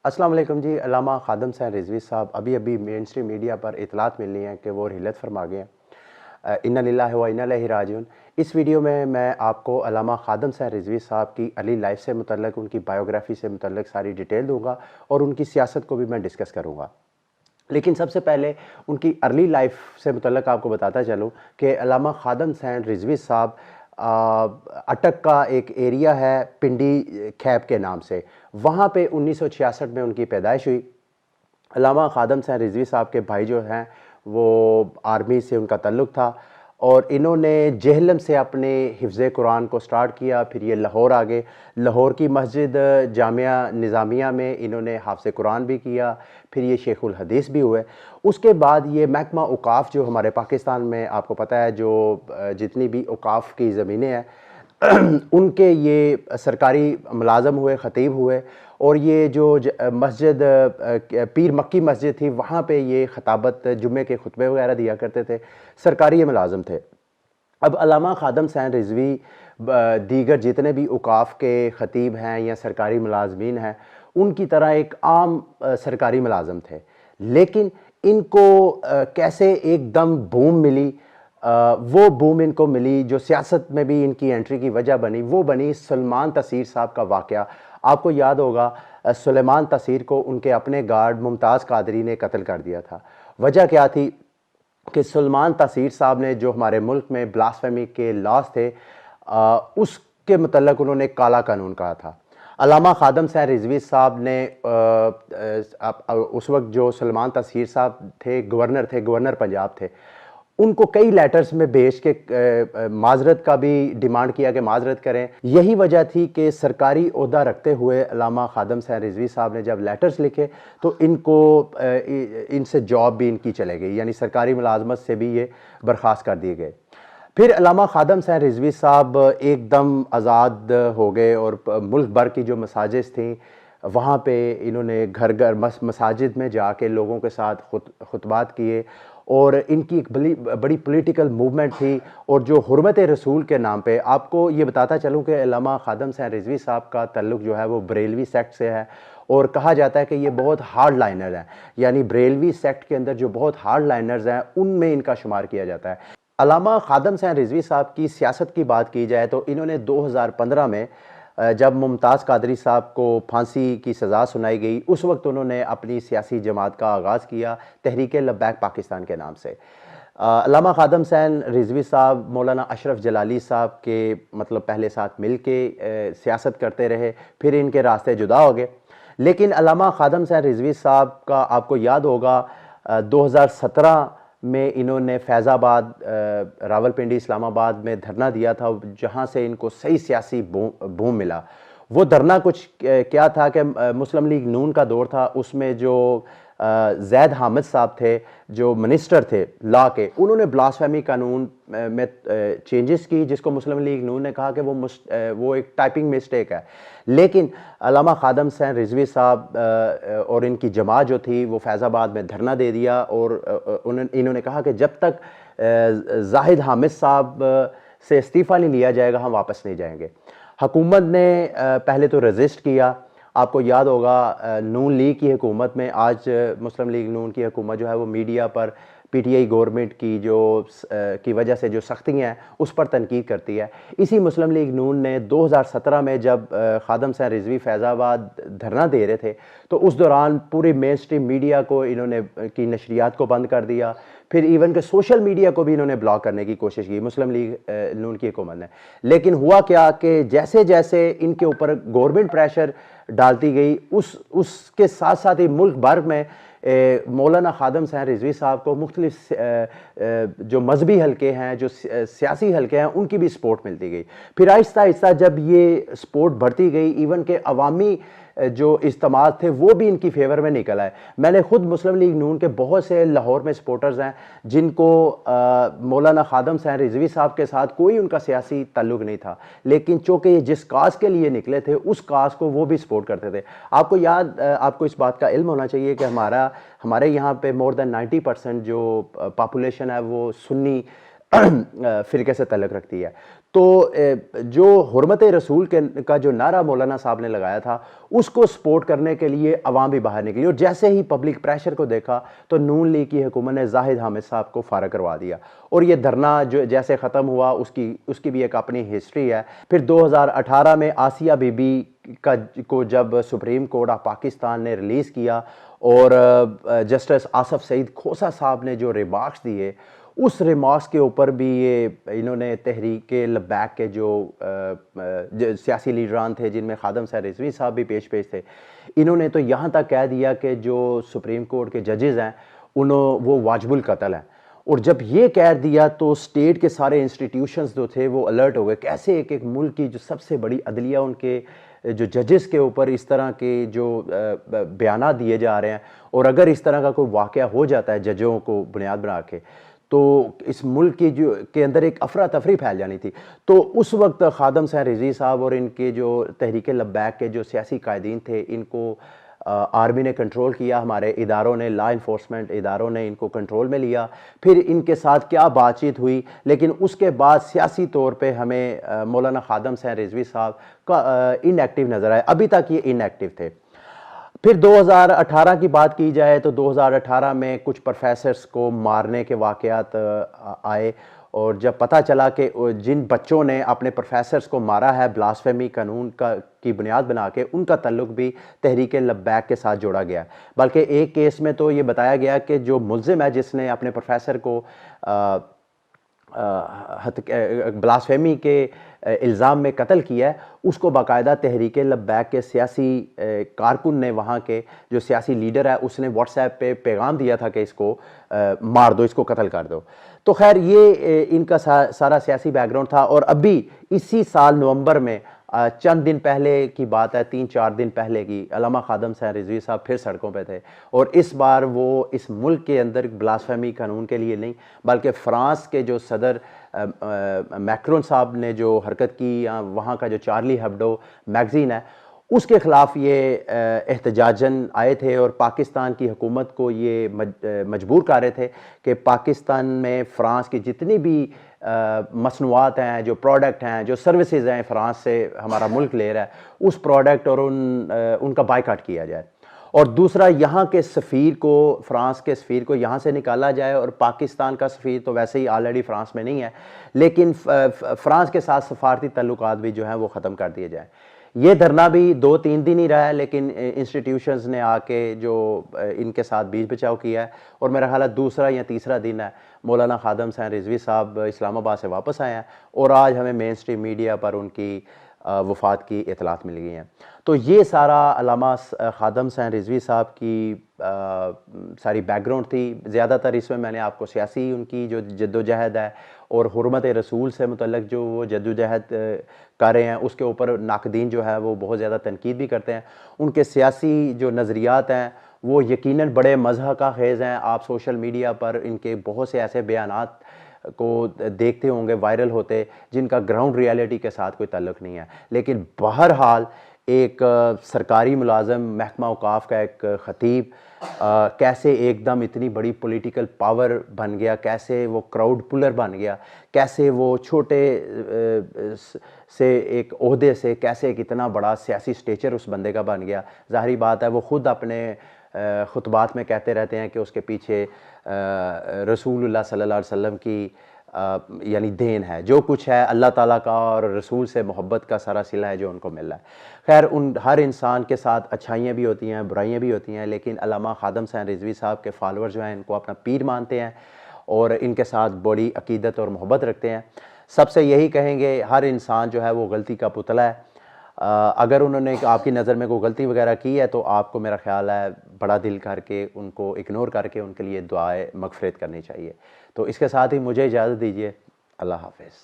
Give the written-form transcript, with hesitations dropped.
السلام علیکم جی۔ علامہ خادم حسین رضوی صاحب ابھی مین اسٹریم میڈیا پر اطلاعات ملنی ہیں کہ وہ رحلت فرما گئے ہیں۔ انا للہ و انا الیہ راجعون۔ اس ویڈیو میں آپ کو علامہ خادم حسین رضوی صاحب کی ارلی لائف سے متعلق، ان کی بایوگرافی سے متعلق ساری ڈیٹیل دوں گا اور ان کی سیاست کو بھی میں ڈسکس کروں گا۔ لیکن سب سے پہلے ان کی ارلی لائف سے متعلق آپ کو بتاتا چلوں کہ علامہ خادم حسین رضوی صاحب اٹک کا ایک ایریا ہے پنڈی کھیب کے نام سے، وہاں پہ 1966 میں ان کی پیدائش ہوئی۔ علامہ خادم حسین رضوی صاحب کے بھائی جو ہیں وہ آرمی سے ان کا تعلق تھا، اور انہوں نے جہلم سے اپنے حفظ قرآن کو سٹارٹ کیا، پھر یہ لاہور آگے، لاہور کی مسجد جامعہ نظامیہ میں انہوں نے حافظ قرآن بھی کیا، پھر یہ شیخ الحدیث بھی ہوئے۔ اس کے بعد یہ محکمہ اوقاف جو ہمارے پاکستان میں آپ کو پتہ ہے، جو جتنی بھی اوقاف کی زمینیں ہیں ان کے یہ سرکاری ملازم ہوئے، خطیب ہوئے، اور یہ جو مسجد پیر مکی مسجد تھی وہاں پہ یہ خطابت جمعے کے خطبے وغیرہ دیا کرتے تھے، سرکاری ملازم تھے۔ اب علامہ خادم حسین رضوی دیگر جتنے بھی اوقاف کے خطیب ہیں یا سرکاری ملازمین ہیں ان کی طرح ایک عام سرکاری ملازم تھے، لیکن ان کو کیسے ایک دم بوم ملی، وہ بوم ان کو ملی جو سیاست میں بھی ان کی انٹری کی وجہ بنی، وہ بنی سلمان تاثیر صاحب کا واقعہ۔ آپ کو یاد ہوگا سلیمان تاثیر کو ان کے اپنے گارڈ ممتاز قادری نے قتل کر دیا تھا۔ وجہ کیا تھی کہ سلمان تاثیر صاحب نے جو ہمارے ملک میں بلاسفیمی کے لاز تھے اس کے متعلق انہوں نے کالا قانون کہا تھا۔ علامہ خادم حسین رضوی صاحب نے اس وقت جو سلمان تاثیر صاحب تھے گورنر پنجاب تھے، ان کو کئی لیٹرز میں بھیج کے معذرت کا بھی ڈیمانڈ کیا کہ معذرت کریں۔ یہی وجہ تھی کہ سرکاری عہدہ رکھتے ہوئے علامہ خادم حسین رضوی صاحب نے جب لیٹرز لکھے تو ان سے جاب بھی ان کی چلے گئی، یعنی سرکاری ملازمت سے بھی یہ برخاست کر دیے گئے۔ پھر علامہ خادم حسین رضوی صاحب ایک دم آزاد ہو گئے، اور ملک بھر کی جو مساجد تھیں وہاں پہ انہوں نے گھر مساجد میں جا کے لوگوں کے ساتھ خطبات کیے، اور ان کی ایک بڑی پولیٹیکل موومنٹ تھی۔ اور جو حرمت رسول کے نام پہ آپ کو یہ بتاتا چلوں کہ علامہ خادم حسین رضوی صاحب کا تعلق جو ہے وہ بریلوی سیکٹ سے ہے، اور کہا جاتا ہے کہ یہ بہت ہارڈ لائنر ہیں، یعنی بریلوی سیکٹ کے اندر جو بہت ہارڈ لائنرز ہیں ان میں ان کا شمار کیا جاتا ہے۔ علامہ خادم حسین رضوی صاحب کی سیاست کی بات کی جائے تو انہوں نے 2015 میں جب ممتاز قادری صاحب کو پھانسی کی سزا سنائی گئی، اس وقت انہوں نے اپنی سیاسی جماعت کا آغاز کیا تحریک لبیک پاکستان کے نام سے۔ علامہ خادم حسین رضوی صاحب مولانا اشرف جلالی صاحب کے پہلے ساتھ مل کے سیاست کرتے رہے، پھر ان کے راستے جدا ہو گئے۔ لیکن علامہ خادم حسین رضوی صاحب کا آپ کو یاد ہوگا 2017 میں انہوں نے فیض آباد، راولپنڈی، اسلام آباد میں دھرنا دیا تھا، جہاں سے ان کو صحیح سیاسی بوم ملا۔ وہ دھرنا کچھ کیا تھا کہ مسلم لیگ نون کا دور تھا، اس میں جو زید حامد صاحب تھے جو منسٹر تھے لا کے، انہوں نے بلاسفیمی قانون میں چینجز کی، جس کو مسلم لیگ نون نے کہا کہ وہ ایک ٹائپنگ مسٹیک ہے۔ لیکن علامہ خادم حسین رضوی صاحب اور ان کی جماعت جو تھی وہ فیض آباد میں دھرنا دے دیا، اور انہوں نے کہا کہ جب تک زاہد حامد صاحب سے استعفیٰ نہیں لیا جائے گا ہم واپس نہیں جائیں گے۔ حکومت نے پہلے تو ریزسٹ کیا، آپ کو یاد ہوگا نون لیگ کی حکومت میں، آج مسلم لیگ نون کی حکومت جو ہے وہ media per P T I government کی وجہ سے جو سختیاں ہیں اس پر تنقید کرتی ہے۔ اسی مسلم لیگ نون نے 2017 میں جب خادم حسین رضوی فیض آباد دھرنا دے رہے تھے تو اس دوران پورے مین سٹریم میڈیا کو انہوں نے کی نشریات کو بند کر دیا، پھر ایون کہ سوشل میڈیا کو بھی انہوں نے بلاک کرنے کی کوشش کی مسلم لیگ نون کی حکومت نے۔ لیکن ہوا کیا کہ جیسے جیسے ان کے اوپر گورنمنٹ پریشر ڈالتی گئی، اس کے ساتھ ساتھ ہی ملک بھر میں مولانا خادم حسین رضوی صاحب کو مختلف جو مذہبی حلقے ہیں، جو سیاسی حلقے ہیں، ان کی بھی سپورٹ ملتی گئی۔ پھر آہستہ آہستہ جب یہ سپورٹ بڑھتی گئی، ایون کہ عوامی جو اجتماعات تھے وہ بھی ان کی فیور میں نکل آئے۔ میں نے خود مسلم لیگ نون کے بہت سے لاہور میں سپورٹرز ہیں جن کو مولانا خادم حسین رضوی صاحب کے ساتھ کوئی ان کا سیاسی تعلق نہیں تھا، لیکن چونکہ یہ جس کاز کے لیے نکلے تھے اس کاز کو وہ بھی سپورٹ کرتے تھے۔ آپ کو اس بات کا علم ہونا چاہیے کہ ہمارے یہاں پہ more than 90% جو پاپولیشن ہے وہ سنی فرقے سے تعلق رکھتی ہے۔ تو جو حرمت رسول کا جو نعرہ مولانا صاحب نے لگایا تھا اس کو سپورٹ کرنے کے لیے عوام بھی باہر نکلی، اور جیسے ہی پبلک پریشر کو دیکھا تو نون لیگ کی حکومت نے زاہد حامد صاحب کو فارغ کروا دیا، اور یہ دھرنا جو جیسے ختم ہوا اس کی بھی ایک اپنی ہسٹری ہے۔ پھر 2018 میں آسیہ بی بی کو جب سپریم کورٹ آف پاکستان نے ریلیز کیا، اور جسٹس آصف سعید کھوسہ صاحب نے جو ریمارکس دیے، اس ریمارکس کے اوپر بھی یہ انہوں نے تحریک لبیک کے جو سیاسی لیڈران تھے، جن میں خادم صاحب رضوی صاحب بھی پیش تھے، انہوں نے تو یہاں تک کہہ دیا کہ جو سپریم کورٹ کے ججز ہیں وہ واجب القتل ہیں۔ اور جب یہ کہہ دیا تو اسٹیٹ کے سارے انسٹیٹیوشنز جو تھے وہ الرٹ ہو گئے، کیسے ایک ملک کی جو سب سے بڑی عدلیہ، ان کے جو ججز کے اوپر اس طرح کے جو بیانات دیے جا رہے ہیں، اور اگر اس طرح کا کوئی واقعہ ہو جاتا ہے ججوں کو بنیاد بنا کے، تو اس ملک کی کے اندر ایک افراتفری پھیل جانی تھی۔ تو اس وقت خادم صاحب رضوی صاحب اور ان کے جو تحریک لبیک کے جو سیاسی قائدین تھے، ان کو آرمی نے کنٹرول کیا، ہمارے اداروں نے، لا انفورسمنٹ اداروں نے ان کو کنٹرول میں لیا۔ پھر ان کے ساتھ کیا بات چیت ہوئی، لیکن اس کے بعد سیاسی طور پہ ہمیں مولانا خادم صاحب رضوی صاحب کا ان ایکٹیو نظر آئے، ابھی تک یہ ان ایکٹیو تھے۔ پھر 2018 کی بات کی جائے تو 2018 میں کچھ پروفیسرز کو مارنے کے واقعات آئے، اور جب پتہ چلا کہ جن بچوں نے اپنے پروفیسرز کو مارا ہے بلاسفیمی قانون کی بنیاد بنا کے، ان کا تعلق بھی تحریک لبیک کے ساتھ جوڑا گیا، بلکہ ایک کیس میں تو یہ بتایا گیا کہ جو ملزم ہے جس نے اپنے پروفیسر کو بلاسفیمی کے الزام میں قتل کیا ہے، اس کو باقاعدہ تحریک لبیک کے سیاسی کارکن نے، وہاں کے جو سیاسی لیڈر ہے، اس نے واٹس ایپ پہ پیغام دیا تھا کہ اس کو مار دو، اس کو قتل کر دو۔ تو خیر یہ ان کا سارا سیاسی بیک گراؤنڈ تھا، اور ابھی اسی سال نومبر میں چند دن پہلے کی بات ہے، 3-4 دن پہلے کی، علامہ خادم صاحب رضوی صاحب پھر سڑکوں پہ تھے، اور اس بار وہ اس ملک کے اندر بلاسفیمی قانون کے لیے نہیں، بلکہ فرانس کے جو صدر میکرون صاحب نے جو حرکت کی، وہاں کا جو چارلی ہیبڈو میگزین ہے، اس کے خلاف یہ احتجاجاً آئے تھے، اور پاکستان کی حکومت کو یہ مجبور کر رہے تھے کہ پاکستان میں فرانس کی جتنی بھی مصنوعات ہیں، جو پروڈکٹ ہیں، جو سروسز ہیں فرانس سے ہمارا ملک لے رہا ہے، اس پروڈکٹ اور ان کا بائیکاٹ کیا جائے، اور دوسرا یہاں کے سفیر کو، فرانس کے سفیر کو یہاں سے نکالا جائے، اور پاکستان کا سفیر تو ویسے ہی آلریڈی فرانس میں نہیں ہے، لیکن فرانس کے ساتھ سفارتی تعلقات بھی جو ہیں وہ ختم کر دیے جائیں۔ یہ دھرنا بھی 2-3 دن ہی رہا ہے، لیکن انسٹیٹیوشنز نے آ کے جو ان کے ساتھ بیچ بچاؤ کیا ہے، اور میرا خیال ہے دوسرا یا تیسرا دن ہے، مولانا خادم صاحب رضوی صاحب اسلام آباد سے واپس آئے ہیں، اور آج ہمیں مین سٹریم میڈیا پر ان کی وفات کی اطلاعات مل گئی ہیں۔ تو یہ سارا علامہ خادم صاحب رضوی صاحب کی ساری بیک گراؤنڈ تھی۔ زیادہ تر اس میں نے آپ کو سیاسی ان کی جو جد و جہد ہے اور حرمت رسول سے متعلق جو وہ جد و جہد کر رہے ہیں، اس کے اوپر ناقدین جو ہے وہ بہت زیادہ تنقید بھی کرتے ہیں۔ ان کے سیاسی جو نظریات ہیں وہ یقیناً بڑے مضحکہ کا خیز ہیں۔ آپ سوشل میڈیا پر ان کے بہت سے ایسے بیانات کو دیکھتے ہوں گے وائرل ہوتے، جن کا گراؤنڈ ریالٹی کے ساتھ کوئی تعلق نہیں ہے، لیکن بہرحال ایک سرکاری ملازم، محکمہ اوقاف کا ایک خطیب کیسے ایک دم اتنی بڑی پولیٹیکل پاور بن گیا، کیسے وہ کراؤڈ پولر بن گیا، کیسے وہ چھوٹے سے ایک عہدے سے کیسے ایک اتنا بڑا سیاسی سٹیچر اس بندے کا بن گیا۔ ظاہری بات ہے وہ خود اپنے خطبات میں کہتے رہتے ہیں کہ اس کے پیچھے رسول اللہ صلی اللہ علیہ وسلم کی یعنی دین ہے، جو کچھ ہے اللہ تعالیٰ کا اور رسول سے محبت کا سارا صلہ ہے جو ان کو مل رہا ہے۔ خیر ہر انسان کے ساتھ اچھائیاں بھی ہوتی ہیں، برائیاں بھی ہوتی ہیں، لیکن علامہ خادم صاحب رضوی صاحب کے فالوور جو ہیں ان کو اپنا پیر مانتے ہیں اور ان کے ساتھ بڑی عقیدت اور محبت رکھتے ہیں۔ سب سے یہی کہیں گے، ہر انسان جو ہے وہ غلطی کا پتلا ہے۔ اگر انہوں نے آپ کی نظر میں کوئی غلطی وغیرہ کی ہے تو آپ کو میرا خیال ہے بڑا دل کر کے ان کو اگنور کر کے ان کے لیے دعائے مغفرت کرنی چاہیے۔ تو اس کے ساتھ ہی مجھے اجازت دیجیے، اللہ حافظ۔